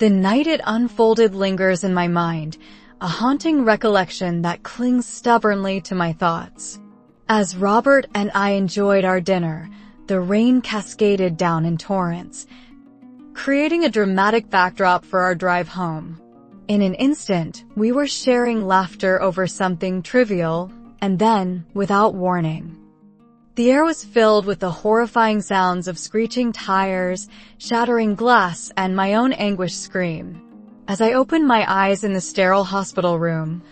The night it unfolded lingers in my mind, a haunting recollection that clings stubbornly to my thoughts. As Robert and I enjoyed our dinner, the rain cascaded down in torrents, creating a dramatic backdrop for our drive home. In an instant, we were sharing laughter over something trivial, and then, without warning, the air was filled with the horrifying sounds of screeching tires, shattering glass, and my own anguished scream. As I opened my eyes in the sterile hospital room,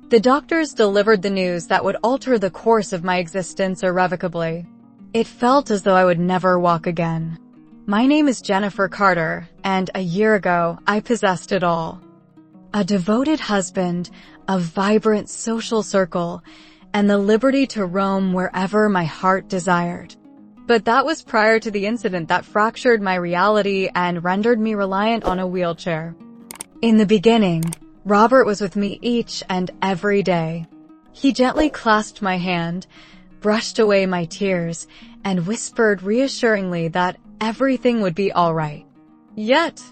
the doctors delivered the news that would alter the course of my existence irrevocably. It felt as though I would never walk again. My name is Jennifer Carter, and a year ago, I possessed it all. A devoted husband, a vibrant social circle, and the liberty to roam wherever my heart desired. But that was prior to the incident that fractured my reality and rendered me reliant on a wheelchair. In the beginning, Robert was with me each and every day. He gently clasped my hand, brushed away my tears, and whispered reassuringly that everything would be all right. Yet,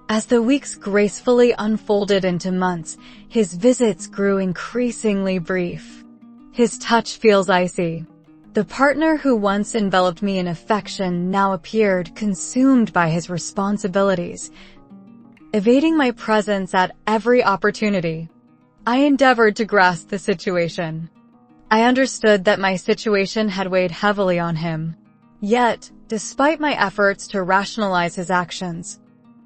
as the weeks gracefully unfolded into months, his visits grew increasingly brief. His touch feels icy. The partner who once enveloped me in affection now appeared consumed by his responsibilities, evading my presence at every opportunity. I endeavored to grasp the situation. I understood that my situation had weighed heavily on him. Yet, despite my efforts to rationalize his actions,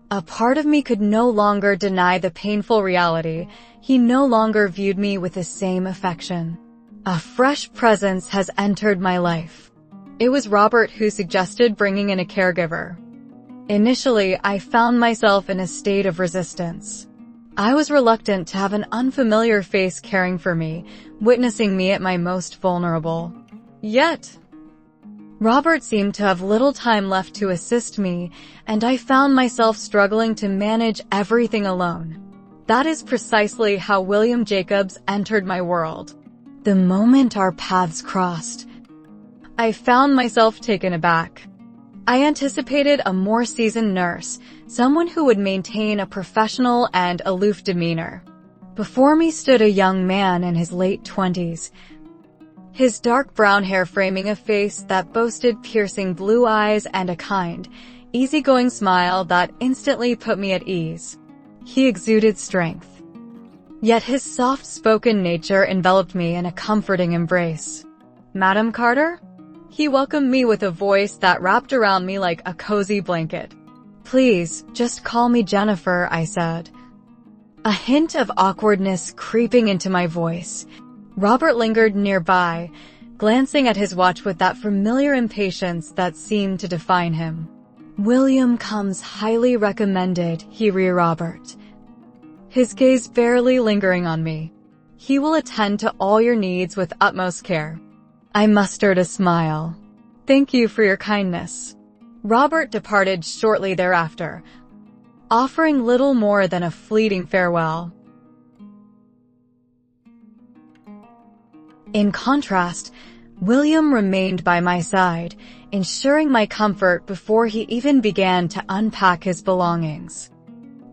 a part of me could no longer deny the painful reality. He no longer viewed me with the same affection. A fresh presence has entered my life. It was Robert who suggested bringing in a caregiver. Initially, I found myself in a state of resistance. I was reluctant to have an unfamiliar face caring for me, witnessing me at my most vulnerable. Yet, Robert seemed to have little time left to assist me, and I found myself struggling to manage everything alone. That is precisely how William Jacobs entered my world. The moment our paths crossed, I found myself taken aback. I anticipated a more seasoned nurse, someone who would maintain a professional and aloof demeanor. Before me stood a young man in his late 20s, his dark brown hair framing a face that boasted piercing blue eyes and a kind, easygoing smile that instantly put me at ease. He exuded strength. Yet his soft-spoken nature enveloped me in a comforting embrace. "Madam Carter?" He welcomed me with a voice that wrapped around me like a cozy blanket. "Please, just call me Jennifer," I said, a hint of awkwardness creeping into my voice. Robert lingered nearby, glancing at his watch with that familiar impatience that seemed to define him. "William comes highly recommended," he reassured Robert, his gaze barely lingering on me. "He will attend to all your needs with utmost care." I mustered a smile. "Thank you for your kindness." Robert departed shortly thereafter, offering little more than a fleeting farewell. In contrast, William remained by my side, ensuring my comfort before he even began to unpack his belongings.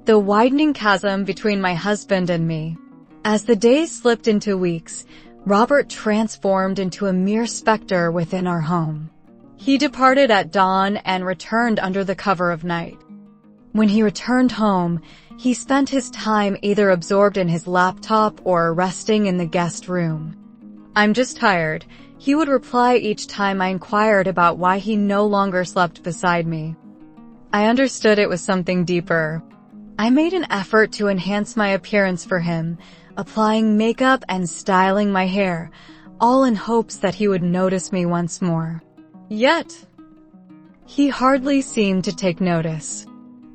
The widening chasm between my husband and me. As the days slipped into weeks, Robert transformed into a mere specter within our home. He departed at dawn and returned under the cover of night. When he returned home, he spent his time either absorbed in his laptop or resting in the guest room. "I'm just tired," he would reply each time I inquired about why he no longer slept beside me. I understood it was something deeper. I made an effort to enhance my appearance for him, applying makeup and styling my hair, all in hopes that he would notice me once more. Yet, he hardly seemed to take notice.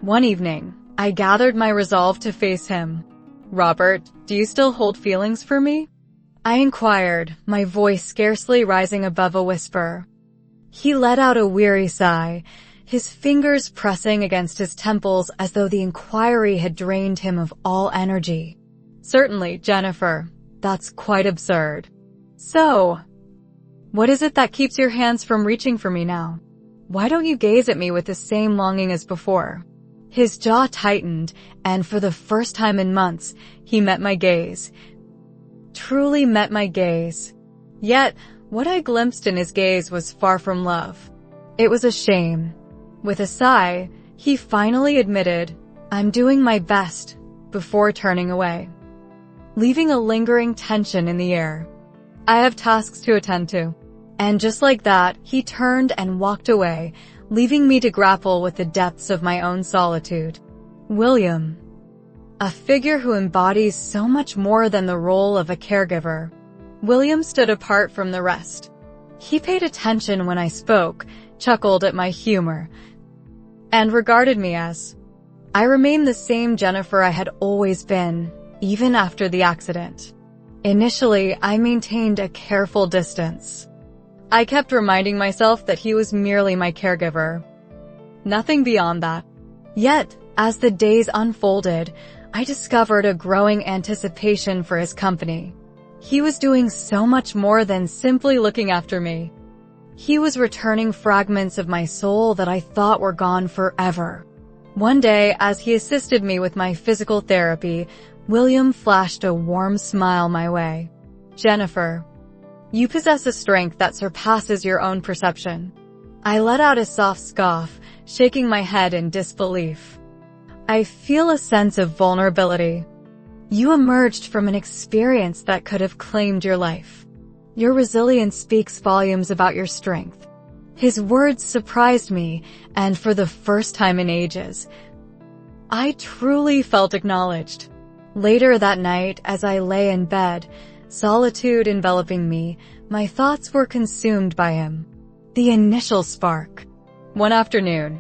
One evening, I gathered my resolve to face him. "Robert, do you still hold feelings for me?" I inquired, my voice scarcely rising above a whisper. He let out a weary sigh, his fingers pressing against his temples as though the inquiry had drained him of all energy. "Certainly, Jennifer. That's quite absurd. So, what is it that keeps your hands from reaching for me now? Why don't you gaze at me with the same longing as before?" His jaw tightened, and for the first time in months, he met my gaze. Truly met my gaze. Yet, what I glimpsed in his gaze was far from love. It was a shame. With a sigh, he finally admitted, "I'm doing my best," before turning away, leaving a lingering tension in the air. I have tasks to attend to. And just like that, he turned and walked away, leaving me to grapple with the depths of my own solitude. William. A figure who embodies so much more than the role of a caregiver. William stood apart from the rest. He paid attention when I spoke, chuckled at my humor, and regarded me as I remained the same Jennifer I had always been, even after the accident. Initially, I maintained a careful distance. I kept reminding myself that he was merely my caregiver. Nothing beyond that. Yet, as the days unfolded, I discovered a growing anticipation for his company. He was doing so much more than simply looking after me. He was returning fragments of my soul that I thought were gone forever. One day, as he assisted me with my physical therapy, William flashed a warm smile my way. "Jennifer, you possess a strength that surpasses your own perception." I let out a soft scoff, shaking my head in disbelief. "I feel a sense of vulnerability. You emerged from an experience that could have claimed your life. Your resilience speaks volumes about your strength." His words surprised me, and for the first time in ages, I truly felt acknowledged. Later that night, as I lay in bed, solitude enveloping me, my thoughts were consumed by him. The initial spark. One afternoon,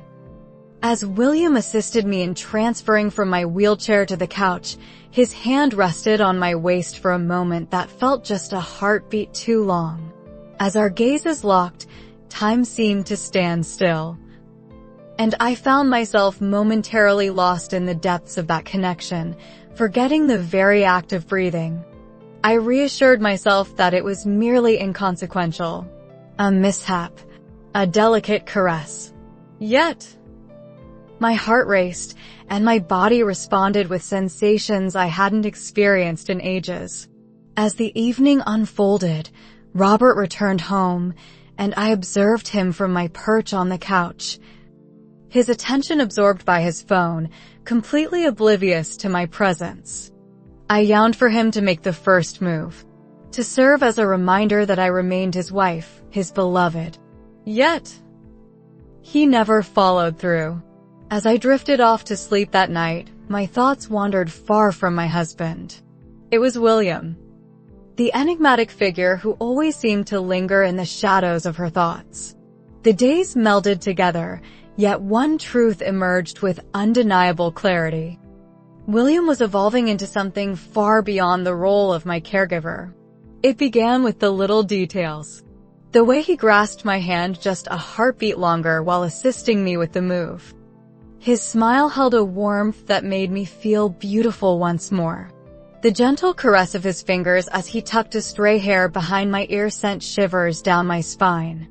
as William assisted me in transferring from my wheelchair to the couch, his hand rested on my waist for a moment that felt just a heartbeat too long. As our gazes locked, time seemed to stand still, and I found myself momentarily lost in the depths of that connection, forgetting the very act of breathing. I reassured myself that it was merely inconsequential, a mishap, a delicate caress. Yet, my heart raced, and my body responded with sensations I hadn't experienced in ages. As the evening unfolded, Robert returned home, and I observed him from my perch on the couch, his attention absorbed by his phone, completely oblivious to my presence. I yearned for him to make the first move, to serve as a reminder that I remained his wife, his beloved. Yet, he never followed through. As I drifted off to sleep that night, my thoughts wandered far from my husband. It was William, the enigmatic figure who always seemed to linger in the shadows of her thoughts. The days melded together, yet one truth emerged with undeniable clarity. William was evolving into something far beyond the role of my caregiver. It began with the little details. The way he grasped my hand just a heartbeat longer while assisting me with the move. His smile held a warmth that made me feel beautiful once more. The gentle caress of his fingers as he tucked a stray hair behind my ear sent shivers down my spine.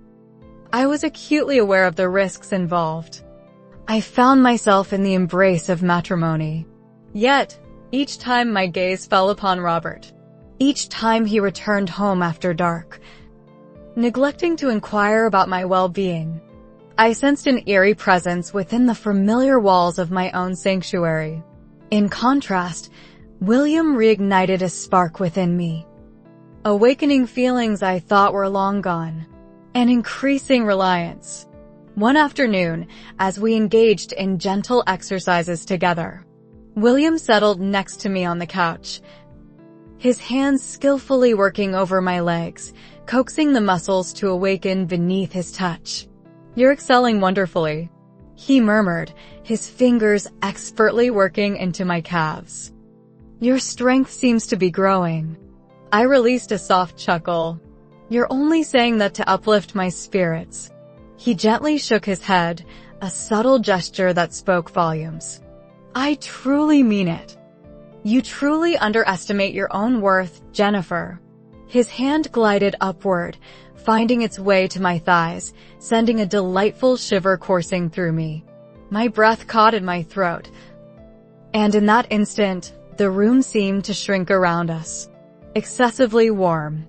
I was acutely aware of the risks involved. I found myself in the embrace of matrimony. Yet, each time my gaze fell upon Robert, each time he returned home after dark, neglecting to inquire about my well-being, I sensed an eerie presence within the familiar walls of my own sanctuary. In contrast, William reignited a spark within me, awakening feelings I thought were long gone, an increasing reliance. One afternoon, as we engaged in gentle exercises together, William settled next to me on the couch, his hands skillfully working over my legs, coaxing the muscles to awaken beneath his touch. "You're excelling wonderfully," he murmured, his fingers expertly working into my calves. "Your strength seems to be growing." I released a soft chuckle. "You're only saying that to uplift my spirits." He gently shook his head, a subtle gesture that spoke volumes. "I truly mean it. You truly underestimate your own worth, Jennifer." His hand glided upward, finding its way to my thighs, sending a delightful shiver coursing through me. My breath caught in my throat, and in that instant, the room seemed to shrink around us. Excessively warm.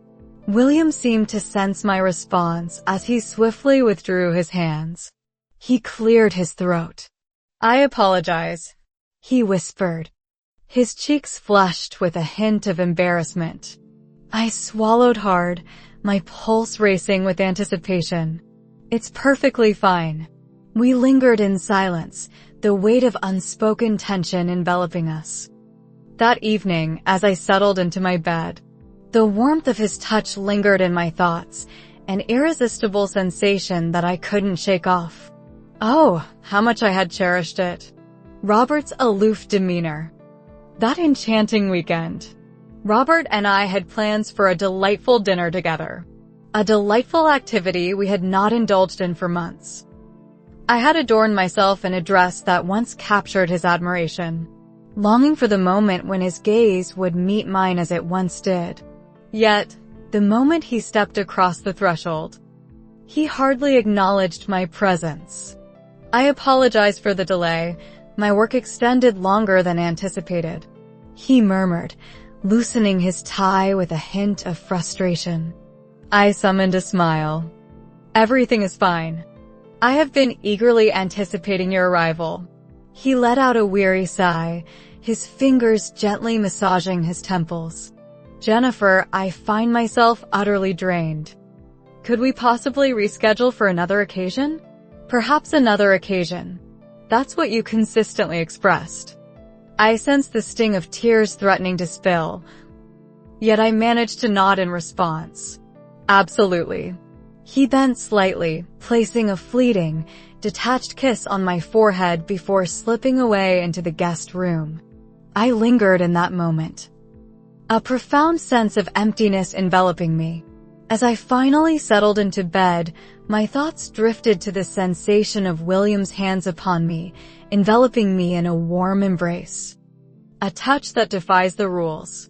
William seemed to sense my response as he swiftly withdrew his hands. He cleared his throat. "I apologize," he whispered. His cheeks flushed with a hint of embarrassment. I swallowed hard, my pulse racing with anticipation. "It's perfectly fine." We lingered in silence, the weight of unspoken tension enveloping us. That evening, as I settled into my bed, the warmth of his touch lingered in my thoughts, an irresistible sensation that I couldn't shake off. Oh, how much I had cherished it. Robert's aloof demeanor. That enchanting weekend. Robert and I had plans for a delightful dinner together. A delightful activity we had not indulged in for months. I had adorned myself in a dress that once captured his admiration, longing for the moment when his gaze would meet mine as it once did. Yet, the moment he stepped across the threshold, he hardly acknowledged my presence. I apologized for the delay. My work extended longer than anticipated, he murmured, loosening his tie with a hint of frustration. I summoned a smile. "Everything is fine. I have been eagerly anticipating your arrival." He let out a weary sigh, his fingers gently massaging his temples. "Jennifer, I find myself utterly drained. Could we possibly reschedule for another occasion?" "Perhaps another occasion. That's what you consistently expressed." I sensed the sting of tears threatening to spill, yet I managed to nod in response. "Absolutely." He bent slightly, placing a fleeting, detached kiss on my forehead before slipping away into the guest room. I lingered in that moment, a profound sense of emptiness enveloping me. As I finally settled into bed, my thoughts drifted to the sensation of William's hands upon me, enveloping me in a warm embrace. A touch that defies the rules.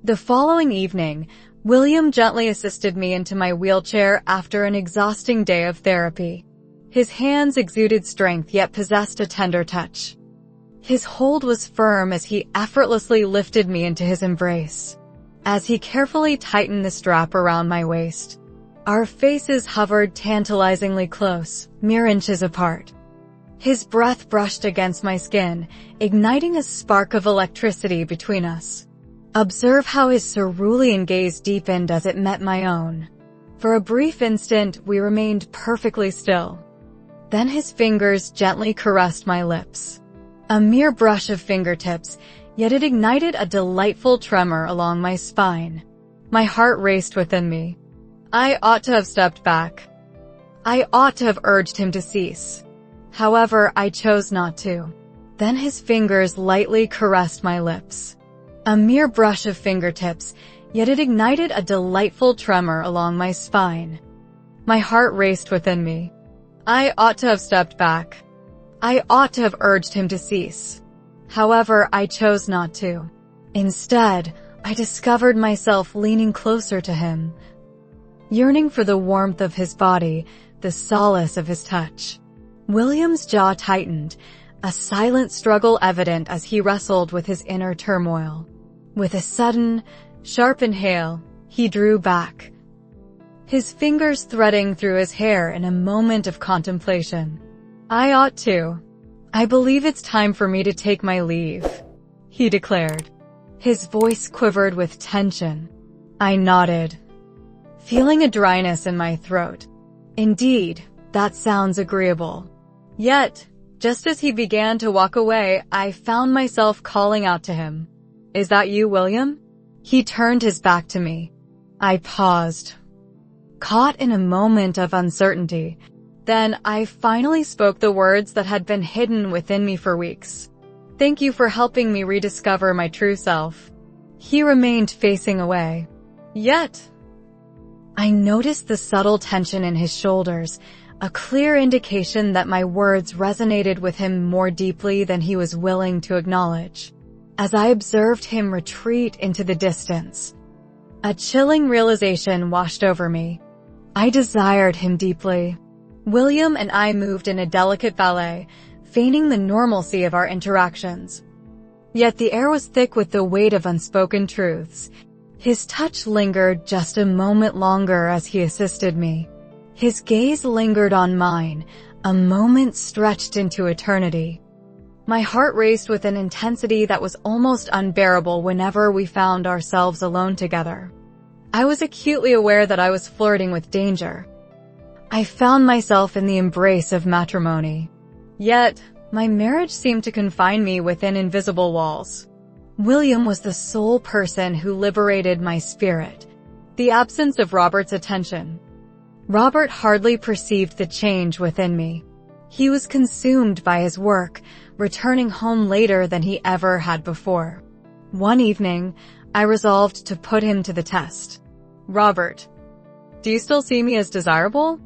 The following evening, William gently assisted me into my wheelchair after an exhausting day of therapy. His hands exuded strength yet possessed a tender touch. His hold was firm as he effortlessly lifted me into his embrace. As he carefully tightened the strap around my waist, our faces hovered tantalizingly close, mere inches apart. His breath brushed against my skin, igniting a spark of electricity between us. Observe how his cerulean gaze deepened as it met my own. For a brief instant, we remained perfectly still. Then his fingers gently caressed my lips. A mere brush of fingertips, yet it ignited a delightful tremor along my spine. My heart raced within me. I ought to have stepped back. I ought to have urged him to cease. However, I chose not to. Then his fingers lightly caressed my lips. A mere brush of fingertips, yet it ignited a delightful tremor along my spine. My heart raced within me. I ought to have stepped back. I ought to have urged him to cease. However, I chose not to. Instead, I discovered myself leaning closer to him, yearning for the warmth of his body, the solace of his touch. William's jaw tightened, a silent struggle evident as he wrestled with his inner turmoil. With a sudden, sharp inhale, he drew back, his fingers threading through his hair in a moment of contemplation. I ought to. I believe it's time for me to take my leave, he declared. His voice quivered with tension. I nodded, feeling a dryness in my throat. Indeed, that sounds agreeable. Yet, just as he began to walk away, I found myself calling out to him. Is that you, William? He turned his back to me. I paused, caught in a moment of uncertainty. Then I finally spoke the words that had been hidden within me for weeks. Thank you for helping me rediscover my true self. He remained facing away. Yet, I noticed the subtle tension in his shoulders, a clear indication that my words resonated with him more deeply than he was willing to acknowledge. As I observed him retreat into the distance, a chilling realization washed over me. I desired him deeply. William and I moved in a delicate ballet, feigning the normalcy of our interactions. Yet the air was thick with the weight of unspoken truths. His touch lingered just a moment longer as he assisted me. His gaze lingered on mine, a moment stretched into eternity. My heart raced with an intensity that was almost unbearable whenever we found ourselves alone together. I was acutely aware that I was flirting with danger. I found myself in the embrace of matrimony. Yet, my marriage seemed to confine me within invisible walls. William was the sole person who liberated my spirit. The absence of Robert's attention. Robert hardly perceived the change within me. He was consumed by his work, returning home later than he ever had before. One evening, I resolved to put him to the test. "Robert, do you still see me as desirable?"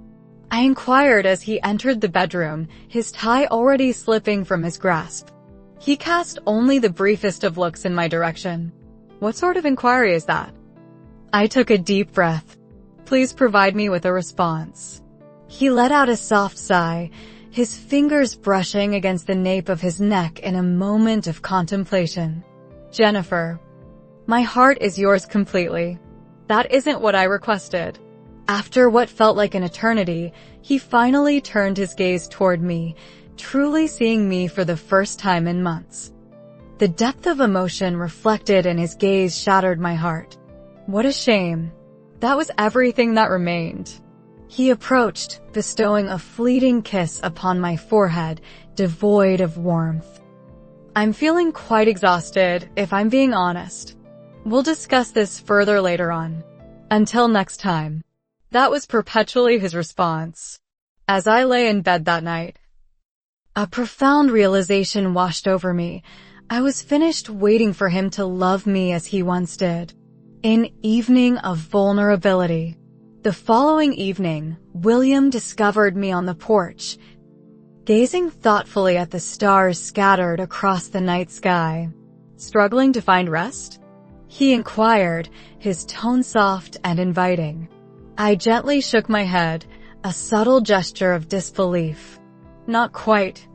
I inquired as he entered the bedroom, his tie already slipping from his grasp. He cast only the briefest of looks in my direction. "What sort of inquiry is that?" I took a deep breath. "Please provide me with a response." He let out a soft sigh, his fingers brushing against the nape of his neck in a moment of contemplation. "Jennifer, my heart is yours completely. That isn't what I requested." After what felt like an eternity, he finally turned his gaze toward me, truly seeing me for the first time in months. The depth of emotion reflected in his gaze shattered my heart. What a shame. That was everything that remained. He approached, bestowing a fleeting kiss upon my forehead, devoid of warmth. "I'm feeling quite exhausted, if I'm being honest. We'll discuss this further later on. Until next time." That was perpetually his response. As I lay in bed that night, a profound realization washed over me. I was finished waiting for him to love me as he once did. An evening of vulnerability. The following evening, William discovered me on the porch, gazing thoughtfully at the stars scattered across the night sky. "Struggling to find rest?" he inquired, his tone soft and inviting. I gently shook my head, a subtle gesture of disbelief. "Not quite."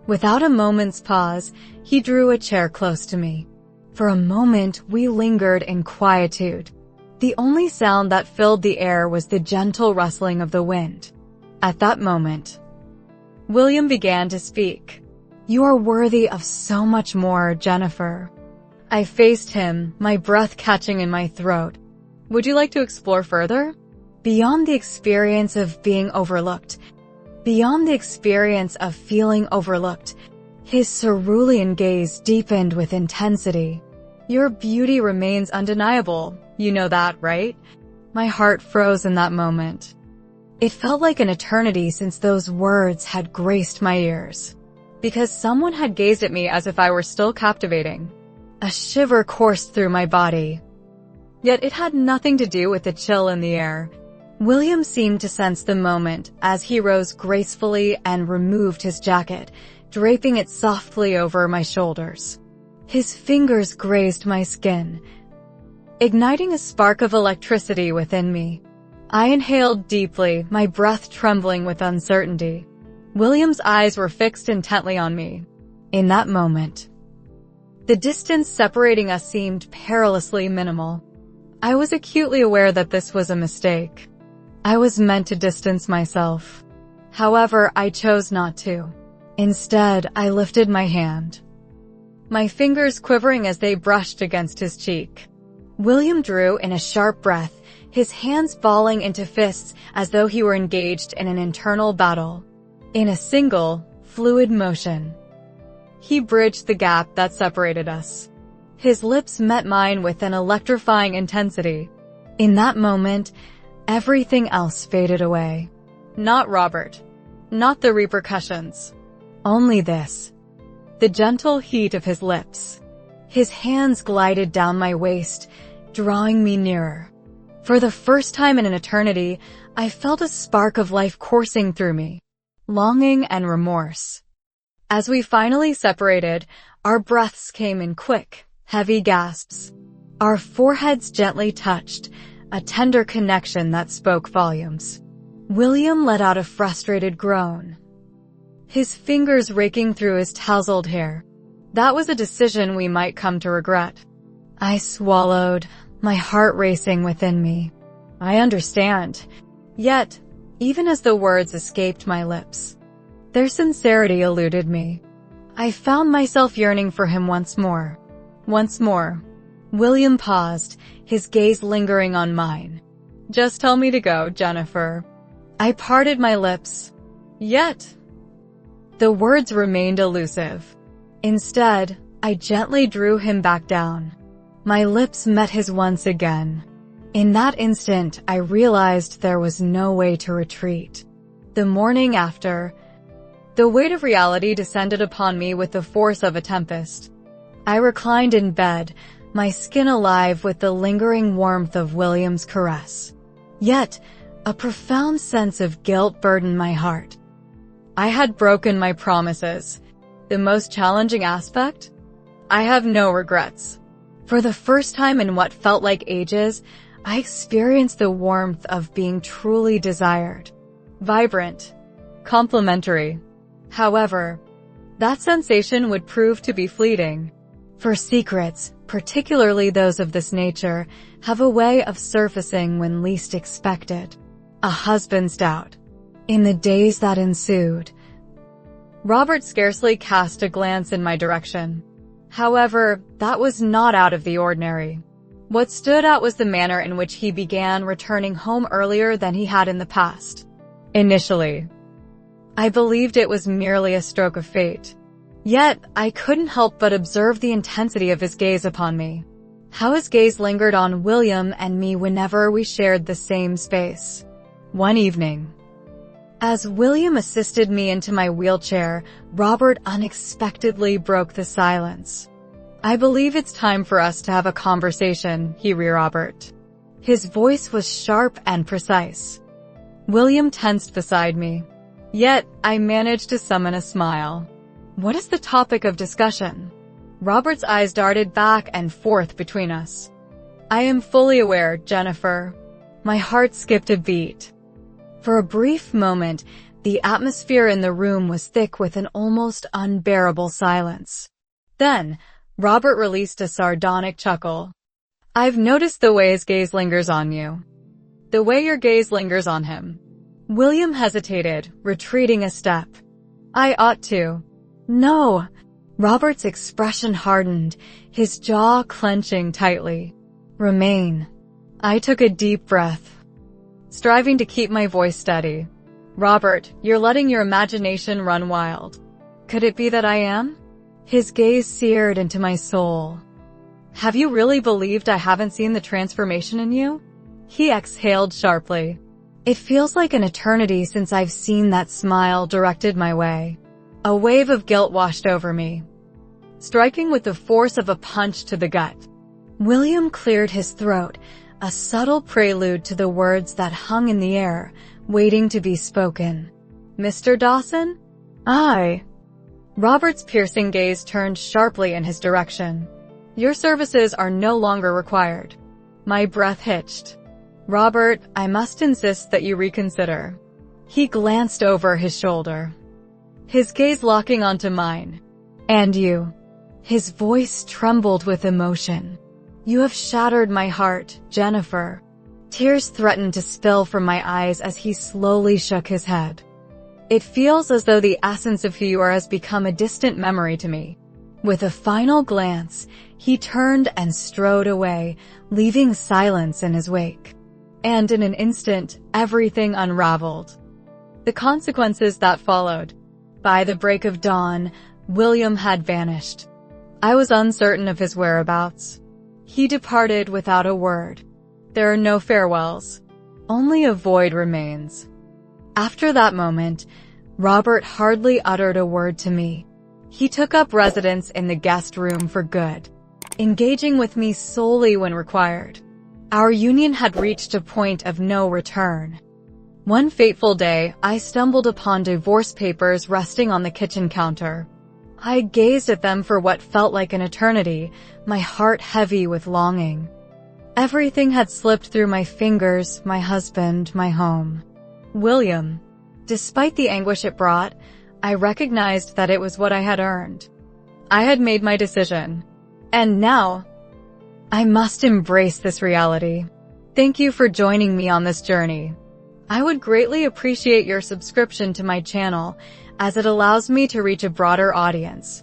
Without a moment's pause, he drew a chair close to me. For a moment, we lingered in quietude. The only sound that filled the air was the gentle rustling of the wind. At that moment, William began to speak. "You are worthy of so much more, Jennifer." I faced him, my breath catching in my throat. "Would you like to explore further?" Beyond the experience of being overlooked, beyond the experience of feeling overlooked, his cerulean gaze deepened with intensity. "Your beauty remains undeniable. You know that, right?" My heart froze in that moment. It felt like an eternity since those words had graced my ears. Because someone had gazed at me as if I were still captivating. A shiver coursed through my body. Yet it had nothing to do with the chill in the air. William seemed to sense the moment as he rose gracefully and removed his jacket, draping it softly over my shoulders. His fingers grazed my skin, igniting a spark of electricity within me. I inhaled deeply, my breath trembling with uncertainty. William's eyes were fixed intently on me. In that moment, the distance separating us seemed perilously minimal. I was acutely aware that this was a mistake. I was meant to distance myself. However, I chose not to. Instead, I lifted my hand, my fingers quivering as they brushed against his cheek. William drew in a sharp breath, his hands balling into fists as though he were engaged in an internal battle. In a single, fluid motion, he bridged the gap that separated us. His lips met mine with an electrifying intensity. In that moment, everything else faded away. Not Robert. Not the repercussions. Only this. The gentle heat of his lips. His hands glided down my waist, drawing me nearer. For the first time in an eternity, I felt a spark of life coursing through me. Longing and remorse. As we finally separated, our breaths came in quick, heavy gasps. Our foreheads gently touched, a tender connection that spoke volumes. William let out a frustrated groan. his fingers raking through his tousled hair. That was a decision we might come to regret. I swallowed, my heart racing within me. I understand. Yet, even as the words escaped my lips, their sincerity eluded me. I found myself yearning for him once more. Once more. William paused, his gaze lingering on mine. Just tell me to go, Jennifer. I parted my lips. Yet, the words remained elusive. Instead, I gently drew him back down. My lips met his once again. In that instant, I realized there was no way to retreat. The morning after, the weight of reality descended upon me with the force of a tempest. I reclined in bed, my skin alive with the lingering warmth of William's caress. Yet, a profound sense of guilt burdened my heart. I had broken my promises. The most challenging aspect? I have no regrets. For the first time in what felt like ages, I experienced the warmth of being truly desired. Vibrant. Complimentary. However, that sensation would prove to be fleeting. For secrets, particularly those of this nature, have a way of surfacing when least expected. A husband's doubt. In the days that ensued, Robert scarcely cast a glance in my direction. However, that was not out of the ordinary. What stood out was the manner in which he began returning home earlier than he had in the past. Initially, I believed it was merely a stroke of fate. Yet, I couldn't help but observe the intensity of his gaze upon me. How his gaze lingered on William and me whenever we shared the same space. One evening, as William assisted me into my wheelchair, Robert unexpectedly broke the silence. I believe it's time for us to have a conversation, he Robert. His voice was sharp and precise. William tensed beside me. Yet, I managed to summon a smile. What is the topic of discussion? Robert's eyes darted back and forth between us. I am fully aware, Jennifer. My heart skipped a beat. For a brief moment, the atmosphere in the room was thick with an almost unbearable silence. Then, Robert released a sardonic chuckle. I've noticed the way his gaze lingers on you. The way your gaze lingers on him. William hesitated, retreating a step. I ought to. No. Robert's expression hardened, his jaw clenching tightly. Remain. I took a deep breath, striving to keep my voice steady. Robert, you're letting your imagination run wild. Could it be that I am? His gaze seared into my soul. Have you really believed I haven't seen the transformation in you? He exhaled sharply. It feels like an eternity since I've seen that smile directed my way. A wave of guilt washed over me, striking with the force of a punch to the gut. William cleared his throat, a subtle prelude to the words that hung in the air, waiting to be spoken. Mr. Dawson? I. Robert's piercing gaze turned sharply in his direction. Your services are no longer required. My breath hitched. Robert, I must insist that you reconsider. He glanced over his shoulder, his gaze locking onto mine. And you. His voice trembled with emotion. You have shattered my heart, Jennifer. Tears threatened to spill from my eyes as he slowly shook his head. It feels as though the essence of who you are has become a distant memory to me. With a final glance, he turned and strode away, leaving silence in his wake. And in an instant, everything unraveled. The consequences that followed. By the break of dawn, William had vanished. I was uncertain of his whereabouts. He departed without a word. There are no farewells. Only a void remains. After that moment, Robert hardly uttered a word to me. He took up residence in the guest room for good, engaging with me solely when required. Our union had reached a point of no return. One fateful day, I stumbled upon divorce papers resting on the kitchen counter. I gazed at them for what felt like an eternity, my heart heavy with longing. Everything had slipped through my fingers, my husband, my home. William. Despite the anguish it brought, I recognized that it was what I had earned. I had made my decision. And now, I must embrace this reality. Thank you for joining me on this journey. I would greatly appreciate your subscription to my channel, as it allows me to reach a broader audience.